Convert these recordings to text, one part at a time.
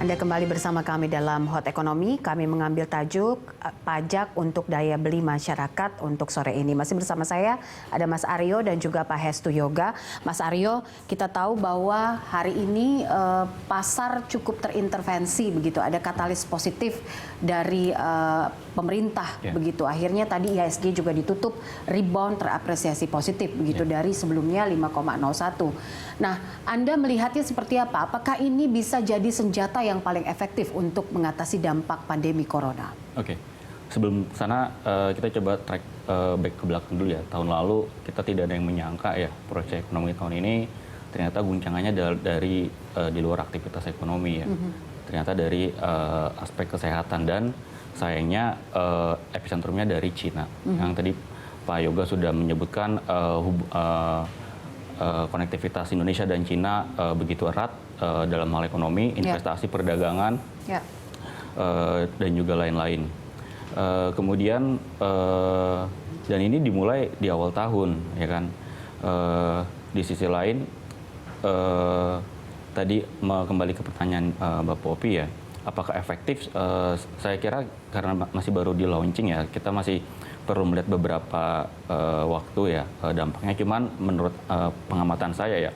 Anda kembali bersama kami dalam Hot Ekonomi. Kami mengambil tajuk pajak untuk daya beli masyarakat untuk sore ini. Masih bersama saya ada Mas Aryo dan juga Pak Hestu Yoga. Mas Aryo, kita tahu bahwa hari ini pasar cukup terintervensi begitu. Ada katalis positif dari pemerintah begitu. Akhirnya tadi IHSG juga ditutup rebound terapresiasi positif begitu dari sebelumnya 5,01. Nah, Anda melihatnya seperti apa? Apakah ini bisa jadi senjata yang paling efektif untuk mengatasi dampak pandemi corona? Oke, sebelum sana kita coba track back ke belakang dulu ya. Tahun lalu kita tidak ada yang menyangka ya proyeksi ekonomi tahun ini ternyata guncangannya dari di luar aktivitas ekonomi ya. Ternyata dari aspek kesehatan dan sayangnya epicentrumnya dari Cina. Yang tadi Pak Yoga sudah menyebutkan konektivitas Indonesia dan Cina begitu erat dalam hal ekonomi, investasi, perdagangan, dan juga lain-lain. Kemudian dan ini dimulai di awal tahun, ya kan. Di sisi lain, tadi kembali ke pertanyaan Bapak Opi ya, apakah efektif? Saya kira karena masih baru di launching ya, kita masih perlu melihat beberapa waktu ya dampaknya. Cuman menurut pengamatan saya ya,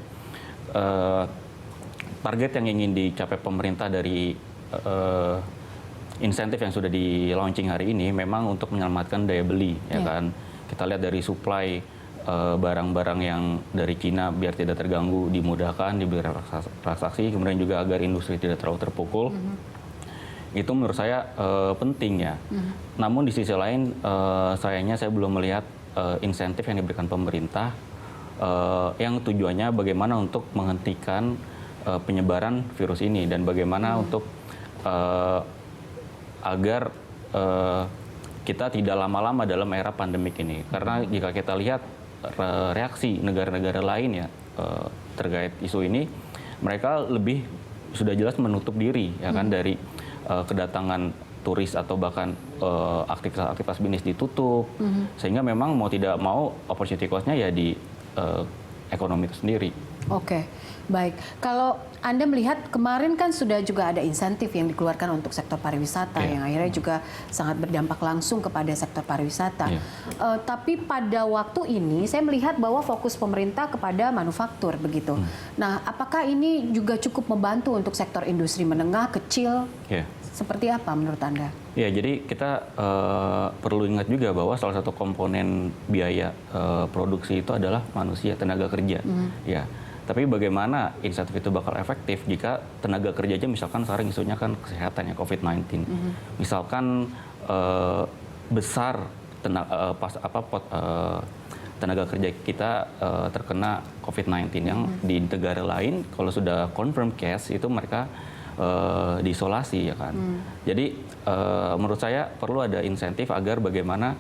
target yang ingin dicapai pemerintah dari insentif yang sudah di launching hari ini memang untuk menyelamatkan daya beli, ya kan. Kita lihat dari supply barang-barang yang dari Cina biar tidak terganggu, dimudahkan, diberi transaksi, kemudian juga agar industri tidak terlalu terpukul. Itu menurut saya penting ya. Namun di sisi lain sayangnya saya belum melihat insentif yang diberikan pemerintah yang tujuannya bagaimana untuk menghentikan penyebaran virus ini dan bagaimana untuk agar kita tidak lama-lama dalam era pandemik ini. Karena jika kita lihat reaksi negara-negara lain ya terkait isu ini, mereka lebih sudah jelas menutup diri ya kan dari kedatangan turis atau bahkan aktivitas bisnis ditutup, sehingga memang mau tidak mau opportunity cost-nya ya di ekonomi itu sendiri. Oke, baik. Kalau Anda melihat kemarin kan sudah juga ada insentif yang dikeluarkan untuk sektor pariwisata yang akhirnya juga sangat berdampak langsung kepada sektor pariwisata. Tapi pada waktu ini saya melihat bahwa fokus pemerintah kepada manufaktur begitu. Nah, apakah ini juga cukup membantu untuk sektor industri menengah, kecil? Seperti apa menurut Anda? Ya, jadi kita perlu ingat juga bahwa salah satu komponen biaya produksi itu adalah manusia, tenaga kerja. Ya, tapi bagaimana insentif itu bakal efektif jika tenaga kerja aja misalkan sekarang isunya kan kesehatan ya, COVID-19. Misalkan besar tenaga kerja kita terkena COVID-19 yang di negara lain kalau sudah confirm case itu mereka diisolasi ya kan. Jadi menurut saya perlu ada insentif agar bagaimana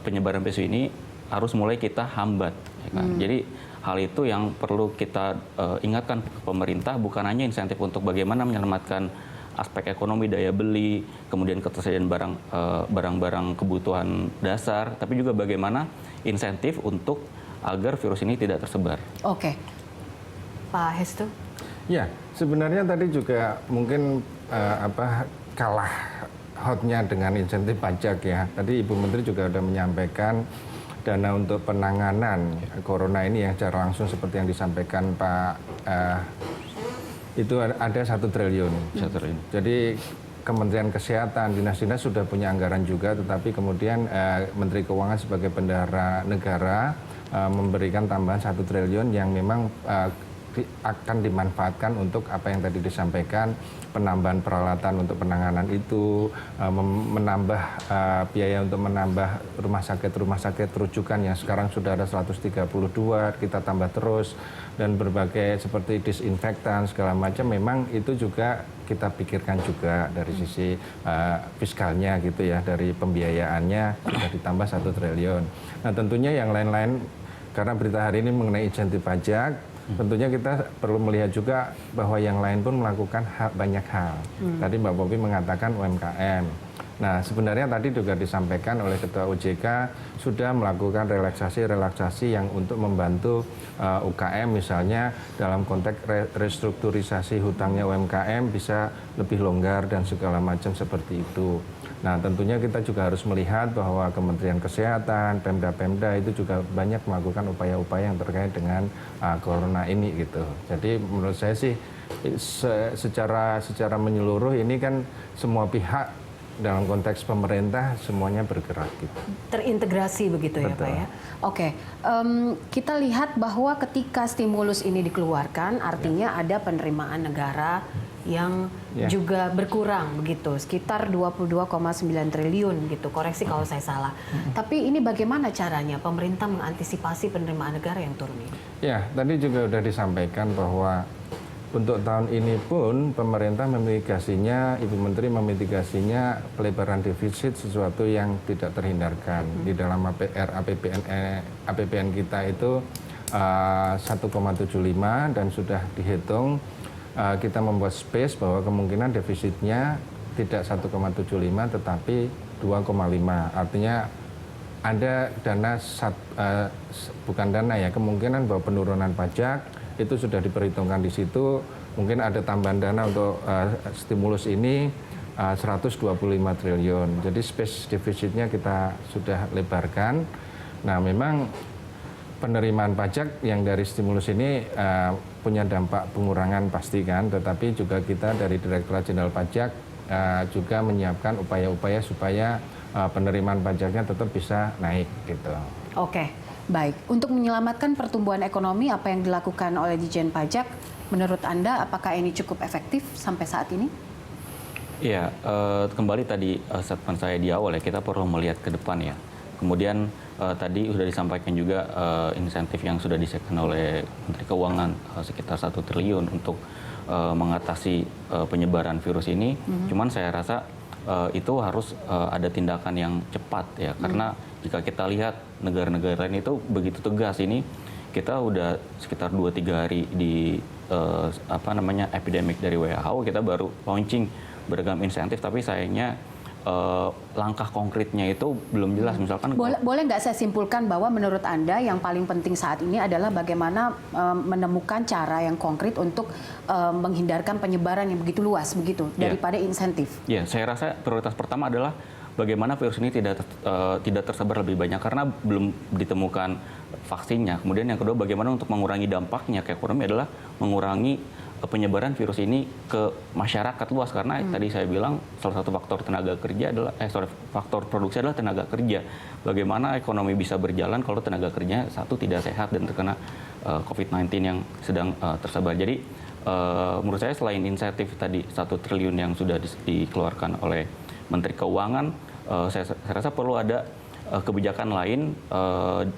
penyebaran virus ini harus mulai kita hambat ya kan. Jadi hal itu yang perlu kita ingatkan ke pemerintah, bukan hanya insentif untuk bagaimana menyelamatkan aspek ekonomi, daya beli, kemudian ketersediaan barang-barang kebutuhan dasar, tapi juga bagaimana insentif untuk agar virus ini tidak tersebar. Oke, Pak Hestu. Ya, sebenarnya tadi juga mungkin kalah hotnya dengan insentif pajak ya. Tadi Ibu Menteri juga sudah menyampaikan dana untuk penanganan corona ini yang secara langsung seperti yang disampaikan Pak itu ada 1 triliun. Jadi Kementerian Kesehatan, dinas-dinas sudah punya anggaran juga, tetapi kemudian Menteri Keuangan sebagai bendahara negara memberikan tambahan 1 triliun yang memang akan dimanfaatkan untuk apa yang tadi disampaikan, penambahan peralatan untuk penanganan itu, menambah biaya untuk menambah rumah sakit rujukan yang sekarang sudah ada 132, kita tambah terus, dan berbagai seperti disinfektan segala macam. Memang itu juga kita pikirkan juga dari sisi fiskalnya gitu ya, dari pembiayaannya sudah ditambah 1 triliun. Nah tentunya yang lain-lain, karena berita hari ini mengenai insentif pajak, tentunya kita perlu melihat juga bahwa yang lain pun melakukan banyak hal. Tadi Mbak Popi mengatakan UMKM. Nah, sebenarnya tadi juga disampaikan oleh Ketua OJK sudah melakukan relaksasi-relaksasi yang untuk membantu UKM misalnya dalam konteks restrukturisasi hutangnya UMKM bisa lebih longgar dan segala macam seperti itu. Nah, tentunya kita juga harus melihat bahwa Kementerian Kesehatan, Pemda-Pemda itu juga banyak melakukan upaya-upaya yang terkait dengan corona ini gitu. Jadi menurut saya sih secara menyeluruh ini kan semua pihak dalam konteks pemerintah semuanya bergerak gitu. Terintegrasi begitu ya Pak ya. Oke, kita lihat bahwa ketika stimulus ini dikeluarkan artinya ada penerimaan negara yang juga berkurang begitu, sekitar 22,9 triliun gitu. Koreksi kalau saya salah. Tapi ini bagaimana caranya pemerintah mengantisipasi penerimaan negara yang turun ini? Ya, tadi juga sudah disampaikan bahwa untuk tahun ini pun pemerintah memitigasinya, Ibu Menteri memitigasinya pelebaran defisit sesuatu yang tidak terhindarkan. Di dalam APBN kita itu 1,75 dan sudah dihitung kita membuat space bahwa kemungkinan defisitnya tidak 1,75 tetapi 2,5. Artinya ada dana, bukan dana ya, kemungkinan bahwa penurunan pajak itu sudah diperhitungkan di situ, mungkin ada tambahan dana untuk stimulus ini 125 triliun. Jadi space defisitnya kita sudah lebarkan. Nah, memang penerimaan pajak yang dari stimulus ini punya dampak pengurangan pasti kan, tetapi juga kita dari Direktorat Jenderal Pajak juga menyiapkan upaya-upaya supaya penerimaan pajaknya tetap bisa naik gitu. Oke. Baik, untuk menyelamatkan pertumbuhan ekonomi, apa yang dilakukan oleh Ditjen Pajak, menurut Anda apakah ini cukup efektif sampai saat ini? Iya, kembali tadi statement saya di awal ya, kita perlu melihat ke depan ya. Kemudian tadi sudah disampaikan juga insentif yang sudah disediakan oleh Menteri Keuangan sekitar 1 triliun untuk mengatasi penyebaran virus ini. Cuman saya rasa itu harus ada tindakan yang cepat ya, karena jika kita lihat negara-negara lain itu begitu tegas ini, kita udah sekitar 2-3 hari di epidemik dari WHO, kita baru launching beragam insentif, tapi sayangnya langkah konkretnya itu belum jelas. Misalkan boleh nggak saya simpulkan bahwa menurut Anda yang paling penting saat ini adalah bagaimana menemukan cara yang konkret untuk menghindarkan penyebaran yang begitu luas begitu daripada insentif? Ya, saya rasa prioritas pertama adalah bagaimana virus ini tidak tersebar lebih banyak karena belum ditemukan vaksinnya. Kemudian yang kedua, bagaimana untuk mengurangi dampaknya ke ekonomi adalah mengurangi penyebaran virus ini ke masyarakat luas, karena tadi saya bilang salah satu faktor tenaga kerja adalah faktor produksi adalah tenaga kerja. Bagaimana ekonomi bisa berjalan kalau tenaga kerjanya satu tidak sehat dan terkena COVID-19 yang sedang tersebar. Jadi menurut saya selain insentif tadi 1 triliun yang sudah dikeluarkan oleh Menteri Keuangan, saya rasa perlu ada kebijakan lain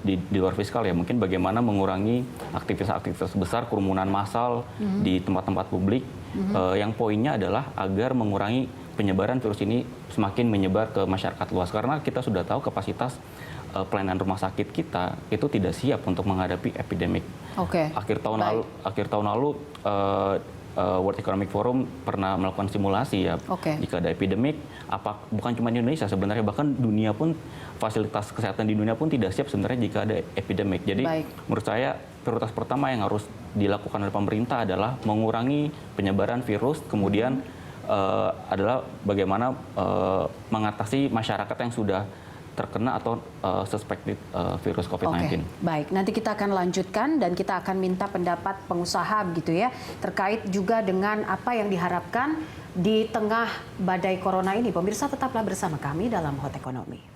di luar fiskal ya, mungkin bagaimana mengurangi aktivitas-aktivitas besar, kerumunan massal di tempat-tempat publik, yang poinnya adalah agar mengurangi penyebaran virus ini semakin menyebar ke masyarakat luas, karena kita sudah tahu kapasitas pelayanan rumah sakit kita itu tidak siap untuk menghadapi epidemik. Akhir tahun lalu World Economic Forum pernah melakukan simulasi ya, jika ada epidemik, bukan cuma di Indonesia sebenarnya, bahkan dunia pun, fasilitas kesehatan di dunia pun tidak siap sebenarnya jika ada epidemik. Jadi menurut saya prioritas pertama yang harus dilakukan oleh pemerintah adalah mengurangi penyebaran virus, kemudian adalah bagaimana mengatasi masyarakat yang sudah terkena atau suspected virus COVID-19. Baik, nanti kita akan lanjutkan dan kita akan minta pendapat pengusaha begitu ya, terkait juga dengan apa yang diharapkan di tengah badai corona ini. Pemirsa tetaplah bersama kami dalam Hot Economy.